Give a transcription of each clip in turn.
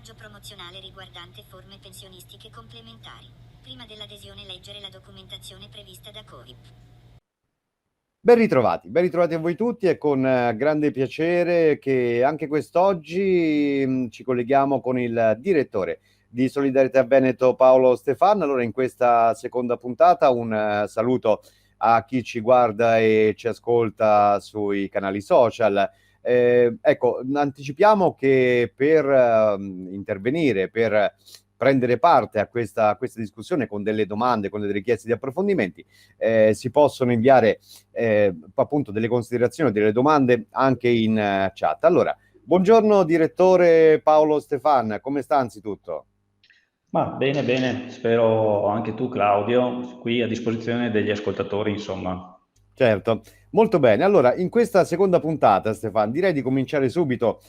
messaggio promozionale riguardante forme pensionistiche complementari. Prima dell'adesione leggere la documentazione prevista da COIP. Ben ritrovati a voi tutti. È con grande piacere che anche quest'oggi ci colleghiamo con il direttore di Solidarietà Veneto, Paolo Stefan. Allora, in questa seconda puntata un saluto a chi ci guarda e ci ascolta sui canali social. Ecco, anticipiamo che per intervenire, per prendere parte a questa discussione con delle domande, con delle richieste di approfondimenti, si possono inviare appunto delle considerazioni, delle domande anche in chat. Allora, buongiorno direttore Paolo Stefan, come sta anzitutto? Ma bene, spero anche tu Claudio, qui a disposizione degli ascoltatori, insomma. Certo, molto bene. Allora, in questa seconda puntata, Stefan, direi di cominciare subito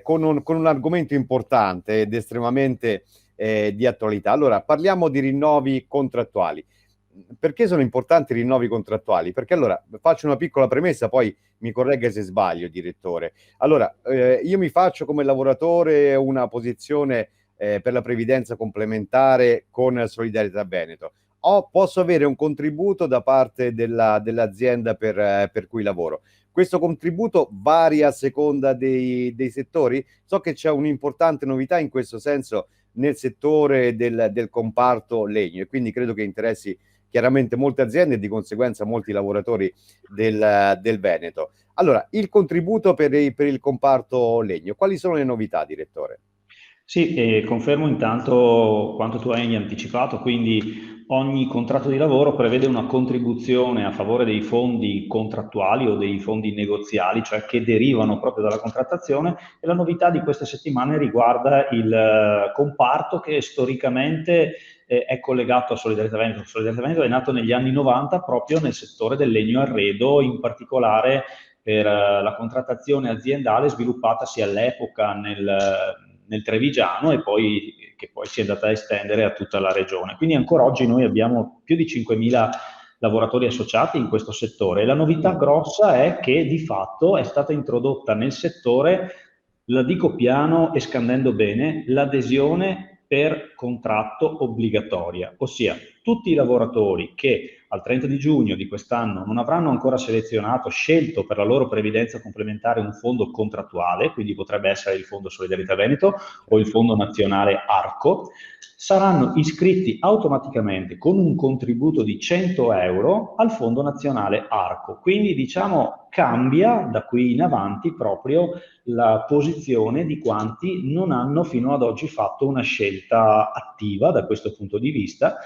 con un argomento importante ed estremamente di attualità. Allora, parliamo di rinnovi contrattuali. Perché sono importanti i rinnovi contrattuali? Perché allora faccio una piccola premessa, poi mi corregga se sbaglio, direttore. Allora, io mi faccio come lavoratore una posizione per la previdenza complementare con Solidarietà Veneto. Posso avere un contributo da parte dell'azienda per cui lavoro. Questo contributo varia a seconda dei settori? So che c'è un'importante novità in questo senso nel settore del comparto legno e quindi credo che interessi chiaramente molte aziende e di conseguenza molti lavoratori del Veneto. Allora, il contributo per il comparto legno, quali sono le novità, direttore? Sì, confermo intanto quanto tu hai anticipato, quindi ogni contratto di lavoro prevede una contribuzione a favore dei fondi contrattuali o dei fondi negoziali, cioè che derivano proprio dalla contrattazione, e la novità di queste settimane riguarda il comparto che storicamente è collegato a Solidarietà Veneto. Solidarietà Veneto è nato negli anni 90 proprio nel settore del legno arredo, in particolare per la contrattazione aziendale sviluppatasi all'epoca nel Trevigiano e poi, che poi si è andata a estendere a tutta la regione. Quindi ancora oggi noi abbiamo più di 5.000 lavoratori associati in questo settore. La novità grossa è che di fatto è stata introdotta nel settore, la dico piano e scandendo bene, l'adesione per contratto obbligatoria, ossia tutti i lavoratori che al 30 di giugno di quest'anno non avranno ancora selezionato, scelto per la loro previdenza complementare un fondo contrattuale, quindi potrebbe essere il Fondo Solidarietà Veneto o il Fondo Nazionale Arco, saranno iscritti automaticamente con un contributo di 100 euro al Fondo Nazionale Arco. Quindi diciamo cambia da qui in avanti proprio la posizione di quanti non hanno fino ad oggi fatto una scelta attiva da questo punto di vista.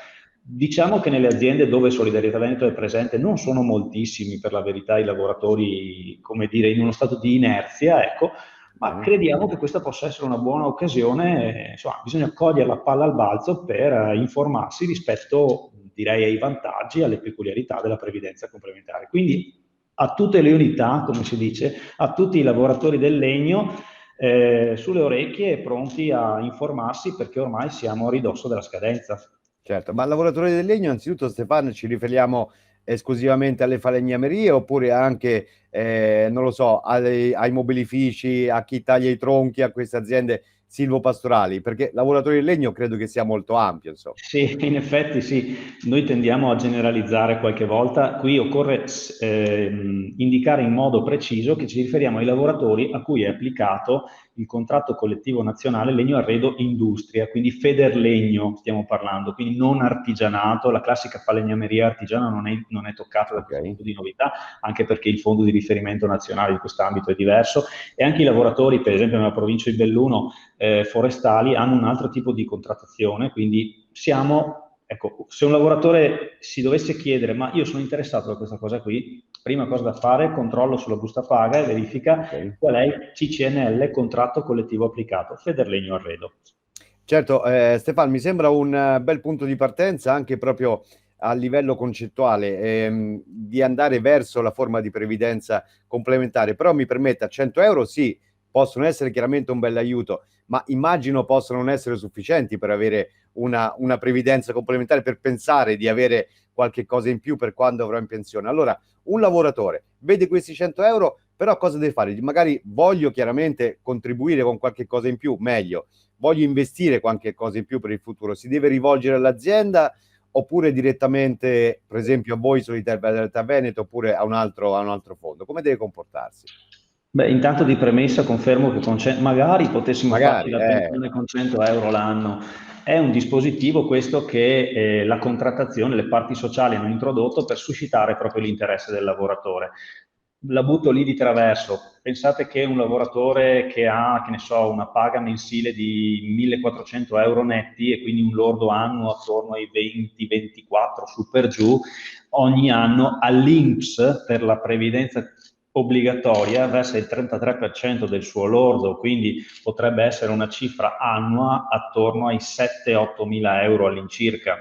Diciamo che nelle aziende dove Solidarietà Veneto è presente non sono moltissimi, per la verità, i lavoratori, come dire, in uno stato di inerzia, ecco, ma crediamo che questa possa essere una buona occasione, insomma, bisogna cogliere la palla al balzo per informarsi rispetto, direi, ai vantaggi e alle peculiarità della previdenza complementare. Quindi a tutte le unità, come si dice, a tutti i lavoratori del legno, sulle orecchie e pronti a informarsi perché ormai siamo a ridosso della scadenza. Certo, ma lavoratori del legno, anzitutto Stefano, ci riferiamo esclusivamente alle falegnamerie oppure anche, non lo so, ai mobilifici, a chi taglia i tronchi, a queste aziende silvopastorali? Perché lavoratori del legno credo che sia molto ampio, insomma. Sì, in effetti sì, noi tendiamo a generalizzare qualche volta. Qui occorre indicare in modo preciso che ci riferiamo ai lavoratori a cui è applicato il contratto collettivo nazionale legno arredo industria, quindi Federlegno stiamo parlando, quindi non artigianato. La classica falegnameria artigiana non è toccata da questo tipo di novità, anche perché il fondo di riferimento nazionale di quest'ambito è diverso, e anche i lavoratori, per esempio nella provincia di Belluno, forestali, hanno un altro tipo di contrattazione, quindi ecco, se un lavoratore si dovesse chiedere, ma io sono interessato da questa cosa qui, prima cosa da fare, controllo sulla busta paga e verifica qual è il CCNL, contratto collettivo applicato, Federlegno Arredo. Certo, Stefano, mi sembra un bel punto di partenza anche proprio a livello concettuale, di andare verso la forma di previdenza complementare, però mi permetta, 100 euro sì, possono essere chiaramente un bel aiuto, ma immagino possano non essere sufficienti per avere una previdenza complementare, per pensare di avere qualche cosa in più per quando avrò in pensione. Allora, un lavoratore vede questi 100 euro, però cosa deve fare? Magari voglio chiaramente contribuire con qualche cosa in più, meglio, voglio investire qualche cosa in più per il futuro, si deve rivolgere all'azienda oppure direttamente, per esempio, a voi Solidarietà Veneto, oppure a un altro fondo? Come deve comportarsi? Beh, intanto di premessa confermo che magari potessimo farci Magari, la pensione con 100 euro l'anno. È un dispositivo questo che la contrattazione, le parti sociali hanno introdotto per suscitare proprio l'interesse del lavoratore. La butto lì di traverso. Pensate che un lavoratore che ha, che ne so, una paga mensile di 1400 euro netti e quindi un lordo annuo attorno ai 20-24 su per giù, ogni anno all'INPS per la previdenza obbligatoria versa il 33% del suo lordo, quindi potrebbe essere una cifra annua attorno ai 7-8 mila euro all'incirca,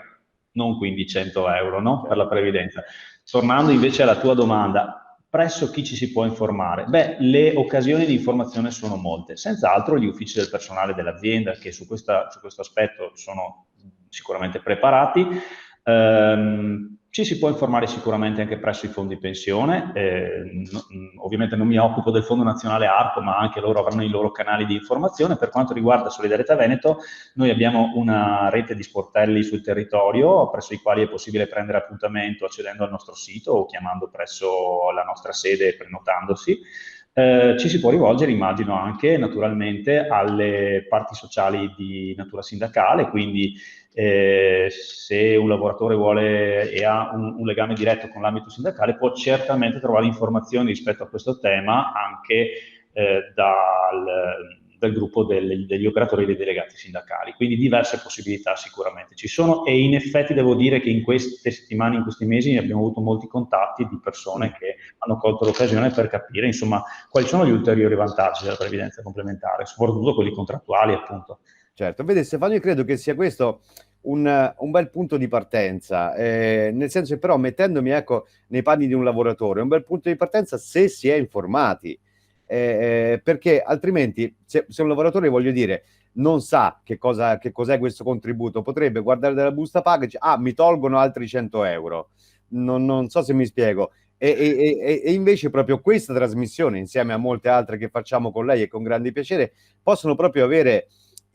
non quindi 100 euro, no? Per la previdenza. Tornando invece alla tua domanda, presso chi ci si può informare? Beh, le occasioni di informazione sono molte, senz'altro gli uffici del personale dell'azienda che su questo aspetto sono sicuramente preparati. Ci si può informare sicuramente anche presso i fondi pensione, ovviamente non mi occupo del Fondo Nazionale ARPO, ma anche loro avranno i loro canali di informazione. Per quanto riguarda Solidarietà Veneto, noi abbiamo una rete di sportelli sul territorio, presso i quali è possibile prendere appuntamento accedendo al nostro sito o chiamando presso la nostra sede e prenotandosi. Ci si può rivolgere, immagino, anche naturalmente alle parti sociali di natura sindacale, quindi se un lavoratore vuole e ha un legame diretto con l'ambito sindacale, può certamente trovare informazioni rispetto a questo tema anche dal gruppo degli operatori e dei delegati sindacali. Quindi diverse possibilità sicuramente ci sono, e in effetti devo dire che in queste settimane, in questi mesi, abbiamo avuto molti contatti di persone che hanno colto l'occasione per capire, insomma, quali sono gli ulteriori vantaggi della previdenza complementare, soprattutto quelli contrattuali, appunto. Certo, vede Stefano, io credo che sia questo un bel punto di partenza, nel senso che però mettendomi, ecco, nei panni di un lavoratore, è un bel punto di partenza se si è informati, perché altrimenti se un lavoratore, voglio dire, non sa che cos'è questo contributo, potrebbe guardare dalla busta paga e dice, mi tolgono altri 100 euro, non so se mi spiego. E invece proprio questa trasmissione, insieme a molte altre che facciamo con lei e con grande piacere, possono proprio avere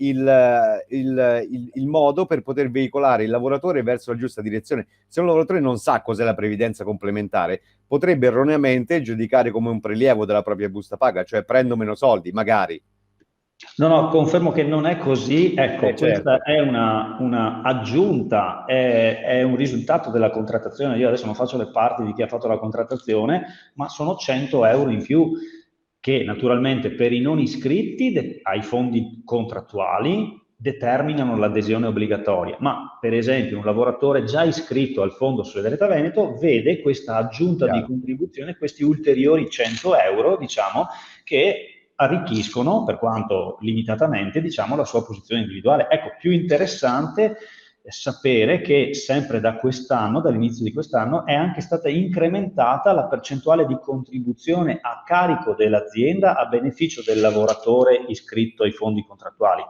il modo per poter veicolare il lavoratore verso la giusta direzione. Se un lavoratore non sa cos'è la previdenza complementare, potrebbe erroneamente giudicare come un prelievo della propria busta paga, cioè prendo meno soldi, magari. No, confermo che non è così. Ecco, questa Certo. è una aggiunta, è un risultato della contrattazione. Io adesso non faccio le parti di chi ha fatto la contrattazione, ma sono 100 euro in più che naturalmente per i non iscritti ai fondi contrattuali determinano l'adesione obbligatoria. Ma per esempio un lavoratore già iscritto al Fondo Solidarietà Veneto vede questa aggiunta di contribuzione, questi ulteriori 100 euro, diciamo, che arricchiscono, per quanto limitatamente, diciamo, la sua posizione individuale. Ecco, più interessante sapere che sempre da quest'anno, dall'inizio di quest'anno, è anche stata incrementata la percentuale di contribuzione a carico dell'azienda a beneficio del lavoratore iscritto ai fondi contrattuali.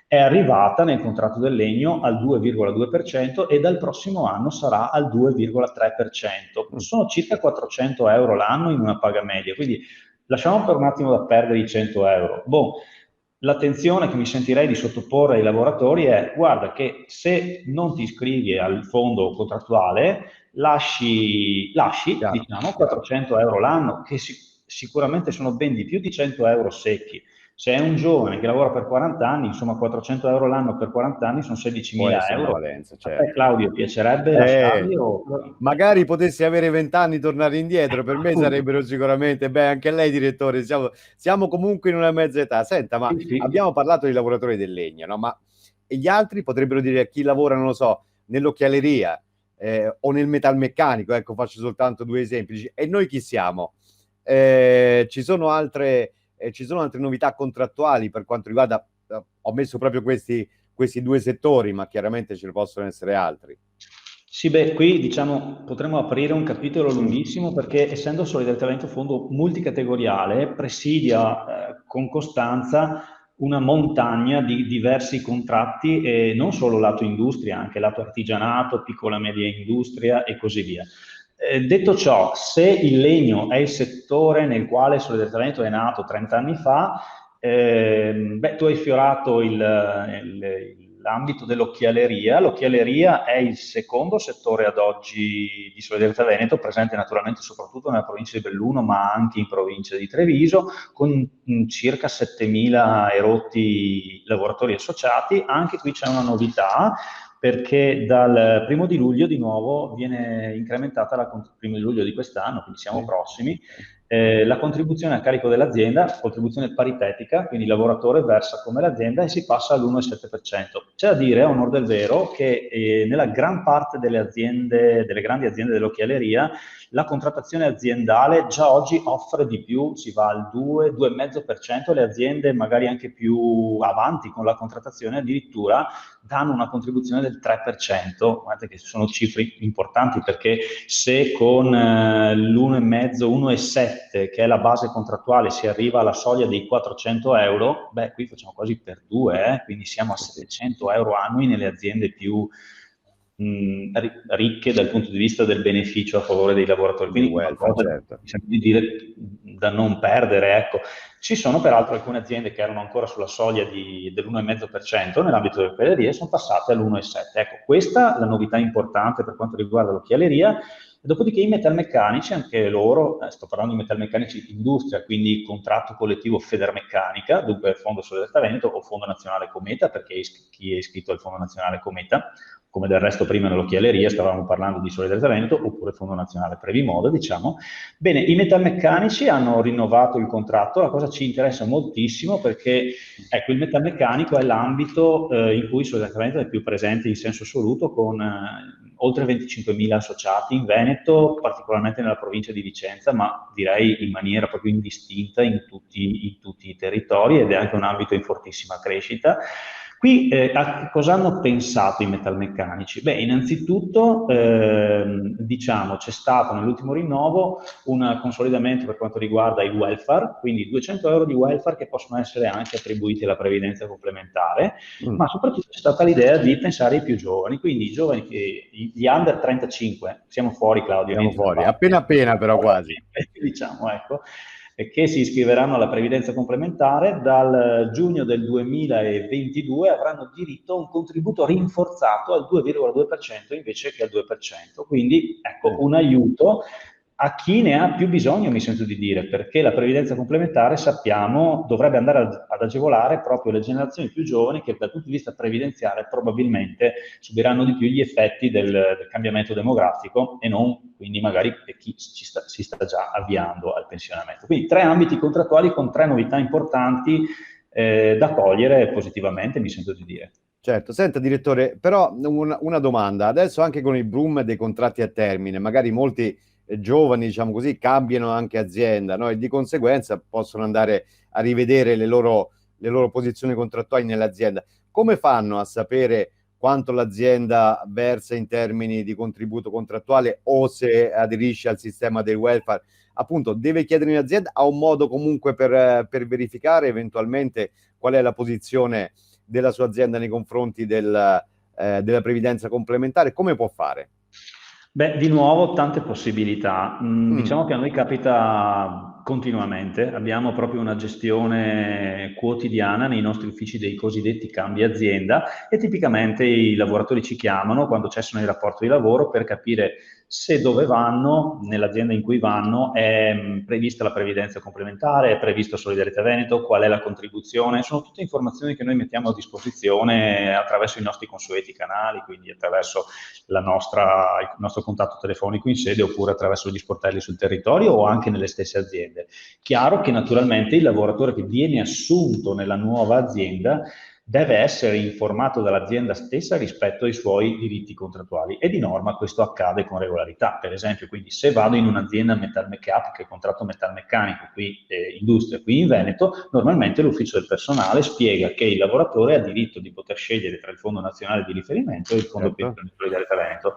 È arrivata nel contratto del legno al 2,2% e dal prossimo anno sarà al 2,3%. Sono circa 400 euro l'anno in una paga media, quindi lasciamo per un attimo da perdere i 100 euro. L'attenzione che mi sentirei di sottoporre ai lavoratori è: guarda che se non ti iscrivi al fondo contrattuale, lasci diciamo, 400 euro l'anno, che sicuramente sono ben di più di 100 euro secchi. Se è un giovane che lavora per 40 anni, insomma 400 euro l'anno per 40 anni sono 16.000 euro. Valenza, certo. A te, Claudio, piacerebbe lasciarli? Magari potessi avere 20 anni e tornare indietro, per me sarebbero sicuramente, anche lei direttore, siamo comunque in una mezza età. Senta, ma sì. Abbiamo parlato di lavoratori del legno, no? Ma e gli altri potrebbero dire a chi lavora, non lo so, nell'occhialeria o nel metalmeccanico, ecco, faccio soltanto due esempi. E noi chi siamo? Ci sono altre novità contrattuali per quanto riguarda, ho messo proprio questi due settori, ma chiaramente ce ne possono essere altri. Sì, qui diciamo potremmo aprire un capitolo lunghissimo, perché essendo Solidarietà Veneto un fondo multicategoriale presidia con costanza una montagna di diversi contratti, non solo lato industria, anche lato artigianato, piccola e media industria e così via. Detto ciò, se il legno è il settore nel quale Solidarietà Veneto è nato 30 anni fa, tu hai sfiorato l'ambito dell'occhialeria. L'occhialeria è il secondo settore ad oggi di Solidarietà Veneto, presente naturalmente soprattutto nella provincia di Belluno, ma anche in provincia di Treviso, con circa 7.000 erotti lavoratori associati. Anche qui c'è una novità, perché dal 1° di luglio di nuovo viene incrementata, 1° di luglio di quest'anno, quindi siamo prossimi, la contribuzione a carico dell'azienda, contribuzione paritetica, quindi il lavoratore versa come l'azienda e si passa all'1,7%. C'è da dire, a onor del vero, che nella gran parte delle aziende, delle grandi aziende dell'occhialeria, la contrattazione aziendale già oggi offre di più, si va al 2-2,5%, le aziende magari anche più avanti con la contrattazione addirittura danno una contribuzione del 3%, guardate che sono cifre importanti, perché se con l'1,5, 1,7 che è la base contrattuale si arriva alla soglia dei 400 euro, qui facciamo quasi per 2, quindi siamo a 700 euro annui nelle aziende più ricche dal punto di vista del beneficio a favore dei lavoratori, quindi qualcosa certo, di dire da non perdere, ecco. Ci sono peraltro alcune aziende che erano ancora sulla soglia dell'1,5% nell'ambito delle occhialerie e sono passate all'1,7%. Ecco, questa è la novità importante per quanto riguarda l'occhialeria. Dopodiché i metalmeccanici, anche loro, sto parlando di metalmeccanici industria, quindi contratto collettivo Federmeccanica, dunque Fondo Solidarietà Veneto o Fondo Nazionale Cometa, perché chi è iscritto al Fondo Nazionale Cometa, come del resto prima nell'occhialeria stavamo parlando di Solidarietà Veneto, oppure Fondo Nazionale Previmoda, diciamo. Bene, i metalmeccanici hanno rinnovato il contratto, la cosa ci interessa moltissimo perché, ecco, il metalmeccanico è l'ambito in cui Solidarietà Veneto è più presente in senso assoluto, con oltre 25.000 associati in Veneto, particolarmente nella provincia di Vicenza, ma direi in maniera proprio indistinta in tutti i territori, ed è anche un ambito in fortissima crescita. Qui a cosa hanno pensato i metalmeccanici? Innanzitutto diciamo c'è stato nell'ultimo rinnovo un consolidamento per quanto riguarda il welfare, quindi 200 euro di welfare che possono essere anche attribuiti alla previdenza complementare, ma soprattutto c'è stata l'idea di pensare ai più giovani, quindi i giovani, gli under 35, siamo fuori Claudio. Siamo fuori, appena però quasi. Diciamo, ecco, che si iscriveranno alla previdenza complementare dal giugno del 2022 avranno diritto a un contributo rinforzato al 2,2% invece che al 2%, quindi ecco un aiuto a chi ne ha più bisogno, mi sento di dire, perché la previdenza complementare, sappiamo, dovrebbe andare ad agevolare proprio le generazioni più giovani che dal punto di vista previdenziale probabilmente subiranno di più gli effetti del cambiamento demografico e non quindi magari chi si sta già avviando al pensionamento. Quindi 3 ambiti contrattuali con 3 novità importanti da cogliere positivamente, mi sento di dire. Certo, senta direttore, però una domanda, adesso anche con il boom dei contratti a termine, magari molti giovani, diciamo così, cambiano anche azienda, no? E di conseguenza possono andare a rivedere le loro posizioni contrattuali nell'azienda. Come fanno a sapere quanto l'azienda versa in termini di contributo contrattuale o se aderisce al sistema del welfare? Appunto, deve chiedere in azienda, ha un modo comunque per verificare eventualmente qual è la posizione della sua azienda nei confronti della previdenza complementare? Come può fare? Di nuovo tante possibilità. Diciamo che a noi capita continuamente, abbiamo proprio una gestione quotidiana nei nostri uffici dei cosiddetti cambi azienda e tipicamente i lavoratori ci chiamano quando cessano il rapporto di lavoro per capire se dove vanno, nell'azienda in cui vanno, è prevista la previdenza complementare, è previsto Solidarietà Veneto, qual è la contribuzione. Sono tutte informazioni che noi mettiamo a disposizione attraverso i nostri consueti canali, quindi attraverso il nostro contatto telefonico in sede oppure attraverso gli sportelli sul territorio o anche nelle stesse aziende. Chiaro che naturalmente il lavoratore che viene assunto nella nuova azienda deve essere informato dall'azienda stessa rispetto ai suoi diritti contrattuali e di norma questo accade con regolarità. Per esempio, quindi se vado in un'azienda metalmeccanica che contratto metalmeccanico qui industria qui in Veneto, normalmente l'ufficio del personale spiega che il lavoratore ha diritto di poter scegliere tra il Fondo Nazionale di Riferimento e il Fondo Pensione di Solidarietà Veneto.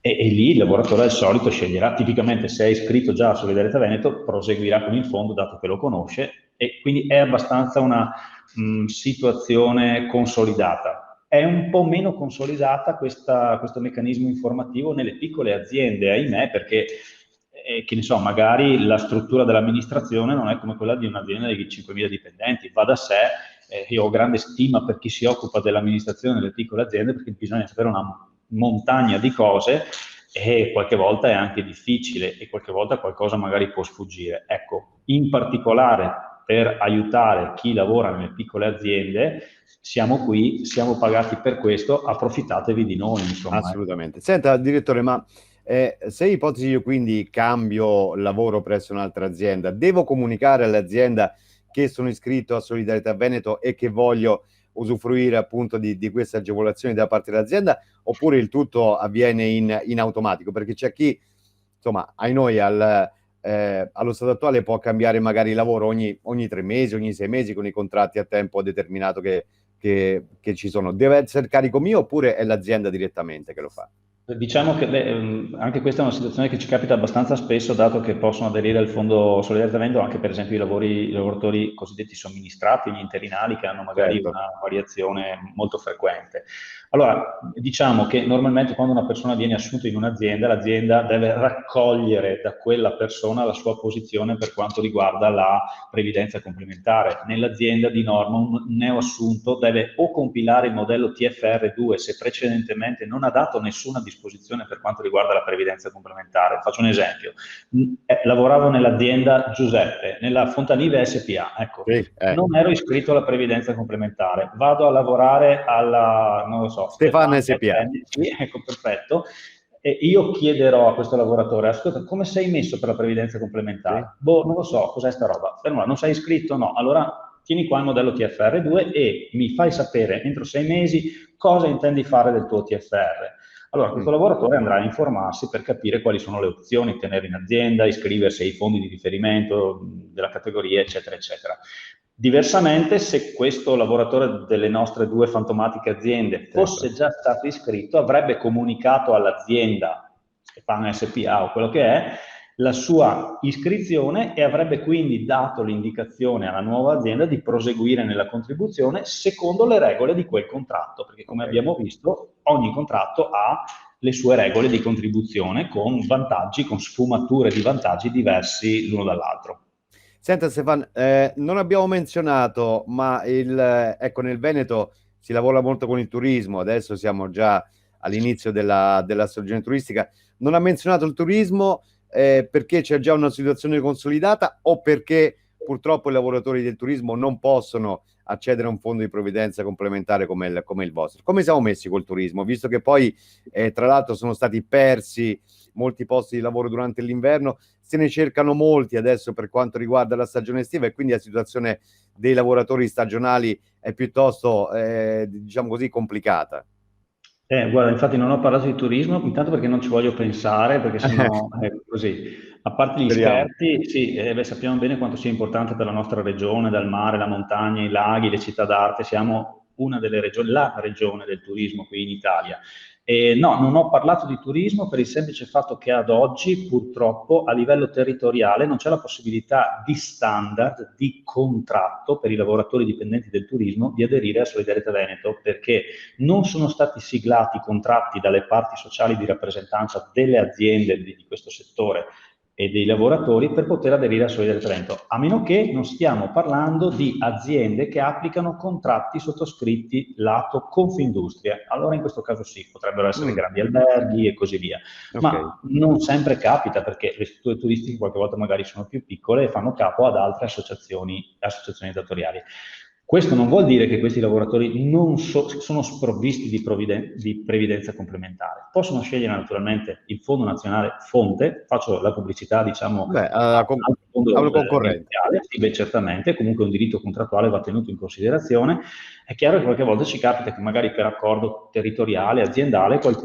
E lì il lavoratore al solito sceglierà, tipicamente se è iscritto già a Solidarietà Veneto proseguirà con il fondo dato che lo conosce e quindi è abbastanza una situazione consolidata. è un po' meno consolidata questo meccanismo informativo nelle piccole aziende, ahimè, perché che ne so, magari la struttura dell'amministrazione non è come quella di un'azienda di 5.000 dipendenti, va da sé, io ho grande stima per chi si occupa dell'amministrazione delle piccole aziende, perché bisogna sapere una montagna di cose e qualche volta è anche difficile e qualche volta qualcosa magari può sfuggire. Ecco, in particolare per aiutare chi lavora nelle piccole aziende, siamo qui, siamo pagati per questo, approfittatevi di noi, insomma. Assolutamente. Senta, direttore, ma se ipotesi io quindi cambio lavoro presso un'altra azienda, devo comunicare all'azienda che sono iscritto a Solidarietà Veneto e che voglio usufruire appunto di queste agevolazioni da parte dell'azienda, oppure il tutto avviene in automatico? Perché c'è chi, insomma, ai noi allo stato attuale può cambiare magari lavoro ogni 3 mesi, ogni 6 mesi con i contratti a tempo determinato che ci sono. Deve essere carico mio oppure è l'azienda direttamente che lo fa? Diciamo che anche questa è una situazione che ci capita abbastanza spesso, dato che possono aderire al fondo solidarietà Veneto anche per esempio i lavoratori cosiddetti somministrati, gli interinali, che hanno magari Certo. una variazione molto frequente. Allora, diciamo che normalmente quando una persona viene assunta in un'azienda, l'azienda deve raccogliere da quella persona la sua posizione per quanto riguarda la previdenza complementare. Nell'azienda di norma un neoassunto deve o compilare il modello TFR2 se precedentemente non ha dato nessuna disposizione per quanto riguarda la previdenza complementare. Faccio un esempio. Lavoravo nell'azienda Giuseppe, nella Fontanive SPA, ecco, Sì, non ero iscritto alla previdenza complementare, vado a lavorare alla, non lo so, Stefano SPA. sì, ecco, perfetto. E io chiederò a questo lavoratore, ascolta, come sei messo per la previdenza complementare? Sì. Boh, non lo so, cos'è sta roba? Fermo, non sei iscritto? No. Allora tieni qua il modello TFR2 e mi fai sapere entro 6 mesi cosa intendi fare del tuo TFR. Allora questo lavoratore andrà a informarsi per capire quali sono le opzioni, tenere in azienda, iscriversi ai fondi di riferimento della categoria, eccetera, eccetera. Diversamente, se questo lavoratore delle nostre 2 fantomatiche aziende fosse già stato iscritto, avrebbe comunicato all'azienda, Stefano SPA o quello che è, la sua iscrizione e avrebbe quindi dato l'indicazione alla nuova azienda di proseguire nella contribuzione secondo le regole di quel contratto, perché come abbiamo visto ogni contratto ha le sue regole di contribuzione con vantaggi, con sfumature di vantaggi diversi l'uno dall'altro. Senta Stefano, non abbiamo menzionato, ma ecco, nel Veneto si lavora molto con il turismo, adesso siamo già all'inizio della stagione turistica. Non ha menzionato il turismo perché c'è già una situazione consolidata o perché purtroppo i lavoratori del turismo non possono accedere a un fondo di provvidenza complementare come il vostro? Come siamo messi col turismo? Visto che poi, tra l'altro, sono stati persi molti posti di lavoro durante l'inverno, se ne cercano molti adesso per quanto riguarda la stagione estiva e quindi la situazione dei lavoratori stagionali è piuttosto, diciamo così, complicata. Guarda, infatti non ho parlato di turismo, intanto perché non ci voglio pensare, perché sennò è così. A parte gli Speriamo. scherzi, sì, sappiamo bene quanto sia importante per la nostra regione, dal mare, la montagna, i laghi, le città d'arte, siamo una delle regioni, la regione del turismo qui in Italia. No, non ho parlato di turismo per il semplice fatto che ad oggi, purtroppo, a livello territoriale non c'è la possibilità di standard, di contratto per i lavoratori dipendenti del turismo di aderire a Solidarietà Veneto, perché non sono stati siglati contratti dalle parti sociali di rappresentanza delle aziende di questo settore e dei lavoratori per poter aderire a Solidarietà Veneto, a meno che non stiamo parlando di aziende che applicano contratti sottoscritti lato Confindustria. Allora in questo caso sì, potrebbero essere grandi alberghi e così via. Ma non sempre capita, perché le strutture turistiche qualche volta magari sono più piccole e fanno capo ad altre associazioni datoriali. Questo non vuol dire che questi lavoratori non sono sprovvisti di previdenza complementare. Possono scegliere naturalmente il Fondo Nazionale Fonte, faccio la pubblicità, diciamo, al fondo concorrente. sì, beh, certamente, comunque un diritto contrattuale va tenuto in considerazione. È chiaro che qualche volta ci capita che magari per accordo territoriale, aziendale, qualche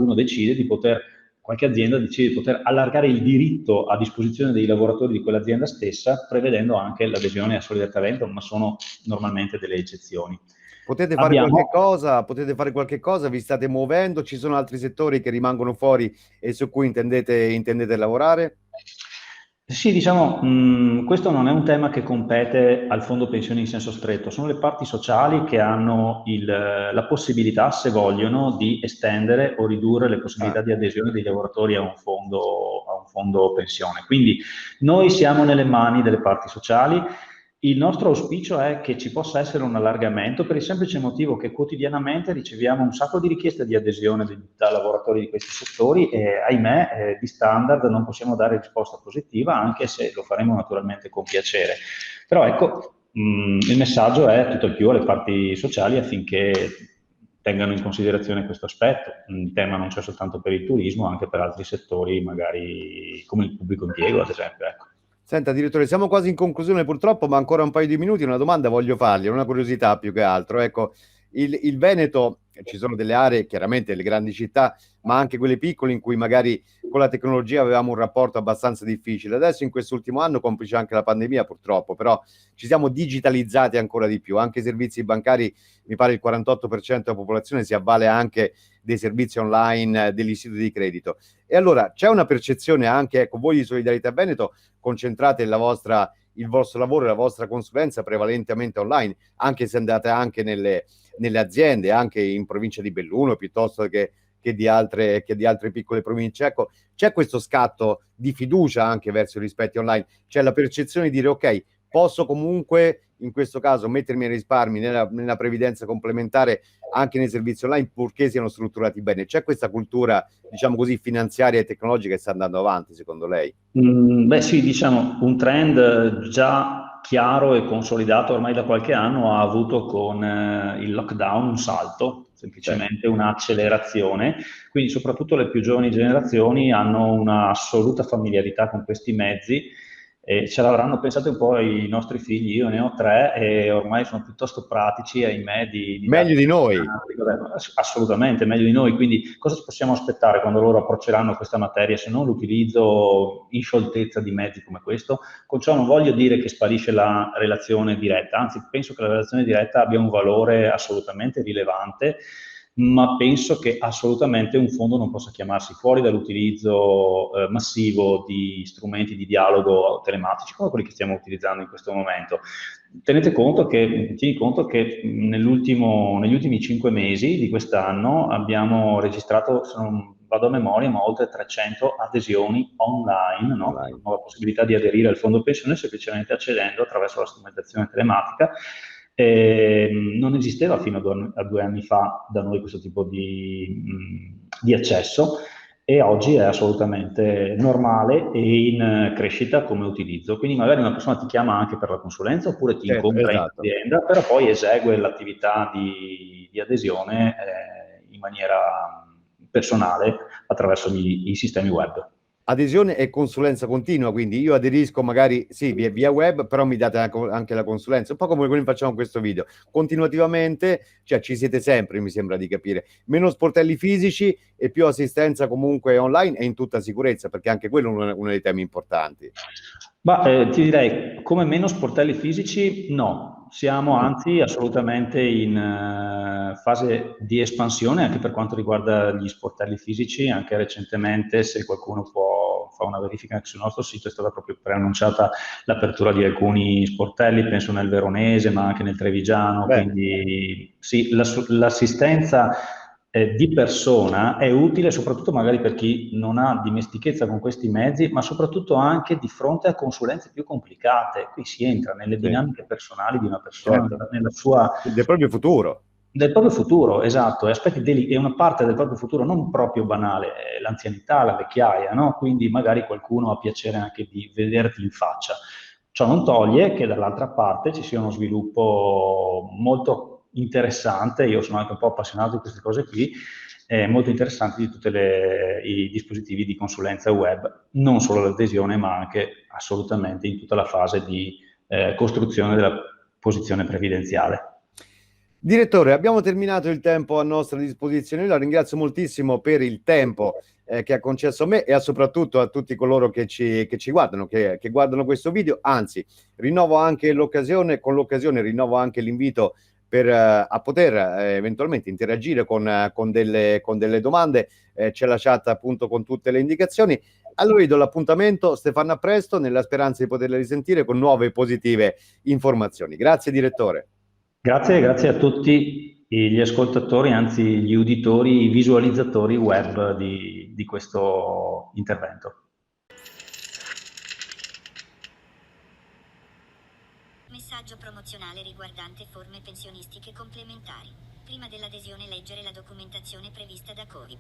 azienda decide di poter allargare il diritto a disposizione dei lavoratori di quell'azienda stessa, prevedendo anche l'adesione a Solidarietà Veneto, ma sono normalmente delle eccezioni. Potete fare qualche cosa? Potete fare qualche cosa? Vi state muovendo? Ci sono altri settori che rimangono fuori e su cui intendete lavorare? Sì, diciamo, questo non è un tema che compete al fondo pensioni in senso stretto, sono le parti sociali che hanno la possibilità, se vogliono, di estendere o ridurre le Ah, possibilità di adesione dei lavoratori a un fondo pensione. Quindi noi siamo nelle mani delle parti sociali. Il nostro auspicio è che ci possa essere un allargamento per il semplice motivo che quotidianamente riceviamo un sacco di richieste di adesione da lavoratori di questi settori e ahimè di standard non possiamo dare risposta positiva, anche se lo faremo naturalmente con piacere. Però ecco, il messaggio è tutto il più alle parti sociali affinché tengano in considerazione questo aspetto. Il tema non c'è soltanto per il turismo, anche per altri settori, magari come il pubblico impiego, ad esempio. Ecco. senta, direttore, siamo quasi in conclusione purtroppo, ma ancora un paio di minuti. Una domanda voglio fargli, una curiosità più che altro. Ecco, il Veneto, ci sono delle aree, chiaramente le grandi città, ma anche quelle piccole in cui magari con la tecnologia avevamo un rapporto abbastanza difficile. Adesso in quest'ultimo anno, complice anche la pandemia purtroppo, però ci siamo digitalizzati ancora di più. Anche i servizi bancari, mi pare il 48% della popolazione si avvale anche dei servizi online degli istituti di credito. E allora c'è una percezione anche, ecco, voi di Solidarietà Veneto concentrate il vostro lavoro e la vostra consulenza prevalentemente online, anche se andate anche nelle aziende, anche in provincia di Belluno, piuttosto che di altre piccole province. Ecco, c'è questo scatto di fiducia anche verso i rispetti online, c'è la percezione di dire ok, posso comunque in questo caso mettermi ai risparmi nella previdenza complementare anche nei servizi online purché siano strutturati bene. C'è questa cultura, diciamo così, finanziaria e tecnologica che sta andando avanti, secondo lei? Beh sì, diciamo un trend già chiaro e consolidato ormai da qualche anno ha avuto con il lockdown un salto, Certo. semplicemente un'accelerazione, quindi soprattutto le più giovani generazioni hanno un'assoluta familiarità con questi mezzi e ce l'avranno pensate un po' i nostri figli, io ne ho tre e ormai sono piuttosto pratici, ahimè, di Meglio darci di noi. assolutamente meglio di noi, quindi cosa ci possiamo aspettare quando loro approcceranno questa materia se non l'utilizzo in scioltezza di mezzi come questo? Con ciò non voglio dire che sparisce la relazione diretta, anzi penso che la relazione diretta abbia un valore assolutamente rilevante, ma penso che assolutamente un fondo non possa chiamarsi fuori dall'utilizzo massivo di strumenti di dialogo telematici come quelli che stiamo utilizzando in questo momento. Tieni conto che negli ultimi 5 mesi di quest'anno abbiamo registrato, se non vado a memoria, ma oltre 300 adesioni online, no? Una Online. nuova possibilità di aderire al fondo pensione semplicemente accedendo attraverso la strumentazione telematica. Non esisteva fino a 2 anni fa da noi questo tipo di accesso e oggi è assolutamente normale e in crescita come utilizzo. Quindi magari una persona ti chiama anche per la consulenza oppure ti Certo, incontra in esatto. azienda, però poi esegue l'attività di adesione in maniera personale attraverso i sistemi web. Adesione e consulenza continua, quindi io aderisco magari sì via web, però mi date anche la consulenza, un po' come quello che facciamo in questo video, continuativamente, cioè ci siete sempre, mi sembra di capire, meno sportelli fisici e più assistenza comunque online e in tutta sicurezza, perché anche quello è uno dei temi importanti. Ma ti direi, come meno sportelli fisici, no. Siamo Mm, anzi assolutamente in fase di espansione anche per quanto riguarda gli sportelli fisici. Anche recentemente, se qualcuno può fare una verifica anche sul nostro sito, è stata proprio preannunciata l'apertura di alcuni sportelli, penso nel Veronese, ma anche nel Trevigiano. bene. Quindi sì, l'assistenza di persona è utile soprattutto magari per chi non ha dimestichezza con questi mezzi, ma soprattutto anche di fronte a consulenze più complicate. Qui si entra nelle Sì, dinamiche personali di una persona, certo, nella sua, del proprio futuro. del proprio futuro, esatto, e una parte del proprio futuro non proprio banale, è l'anzianità, la vecchiaia, no? Quindi magari qualcuno ha piacere anche di vederti in faccia. Ciò non toglie che dall'altra parte ci sia uno sviluppo molto interessante, io sono anche un po' appassionato di queste cose qui, molto interessante di tutti i dispositivi di consulenza web, non solo l'adesione, ma anche assolutamente in tutta la fase di costruzione della posizione previdenziale. Direttore, abbiamo terminato il tempo a nostra disposizione. Io la ringrazio moltissimo per il tempo che ha concesso a me e soprattutto a tutti coloro che ci guardano, che guardano questo video. Anzi, rinnovo anche l'occasione, con l'occasione rinnovo anche l'invito a poter eventualmente interagire con delle domande. C'è la chat appunto con tutte le indicazioni. Allora vi do l'appuntamento, Stefano, a presto, nella speranza di poterla risentire con nuove positive informazioni. Grazie direttore. Grazie a tutti gli ascoltatori, anzi gli uditori, i visualizzatori web di questo intervento. Messaggio promozionale riguardante forme pensionistiche complementari. Prima dell'adesione leggere la documentazione prevista da COVIP.